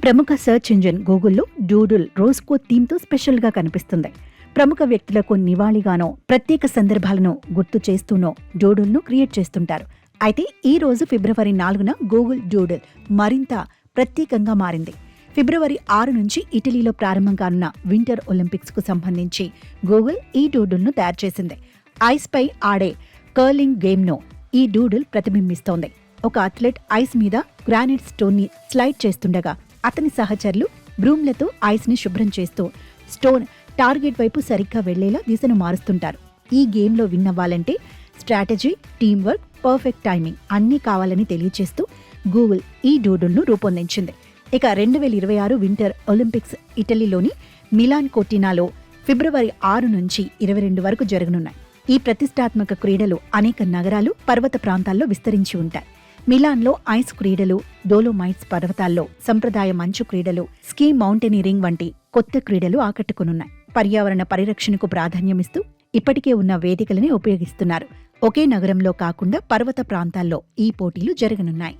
ప్రముఖ search engine గూగుల్లో doodle రోజుకో థీమ్తో స్పెషల్గా కనిపిస్తుంది. ప్రముఖ వ్యక్తులకు నివాళిగానో ప్రత్యేక సందర్భాలను గుర్తు చేస్తూనో డూడుల్ను క్రియేట్ చేస్తుంటారు. అయితే ఈ రోజు ఫిబ్రవరి 4న గూగుల్ డూడుల్ మరింత ప్రత్యేకంగా మారింది. ఫిబ్రవరి 6 నుంచి ఇటలీలో ప్రారంభం కానున్న వింటర్ ఒలింపిక్స్కు సంబంధించి గూగుల్ ఈ డూడుల్ను తయారు చేసింది. ఐస్పై ఆడే కర్లింగ్ గేమ్ను ఈ డూడుల్ ప్రతిబింబిస్తోంది. ఒక అథ్లెట్ ఐస్ మీద గ్రానైట్ స్టోన్ని స్లైడ్ చేస్తుండగా అతని సహచరులు బ్రూమ్లతో ఐస్ని శుభ్రం చేస్తూ స్టోన్ టార్గెట్ వైపు సరిగ్గా వెళ్లేలా దిశను మారుస్తుంటారు. ఈ గేమ్లో విన్ అవ్వాలంటే strategy, team work, perfect timing అన్నీ కావాలని తెలియచేస్తూ గూగుల్ ఈ డూడుల్ను రూపొందించింది. ఇక 2026 వింటర్ ఒలింపిక్స్ ఇటలీలోని మిలాన్ కోర్టినాలో ఫిబ్రవరి 6 నుంచి 22 వరకు జరగనున్నాయి. ఈ ప్రతిష్టాత్మక క్రీడలు అనేక నగరాలు, పర్వత ప్రాంతాల్లో విస్తరించి ఉంటాయి. మిలాన్లో ఐస్ క్రీడలు, డోలోమైట్స్ పర్వతాల్లో సంప్రదాయ మంచు క్రీడలు, స్కీ మౌంటైనీరింగ్ వంటి కొత్త క్రీడలు ఆకట్టుకునున్నాయి. పర్యావరణ పరిరక్షణకు ప్రాధాన్యమిస్తూ ఇప్పటికే ఉన్న వేదికలని ఉపయోగిస్తున్నారు. ఒకే నగరంలో కాకుండా పర్వత ప్రాంతాల్లో ఈ పోటీలు జరగనున్నాయి.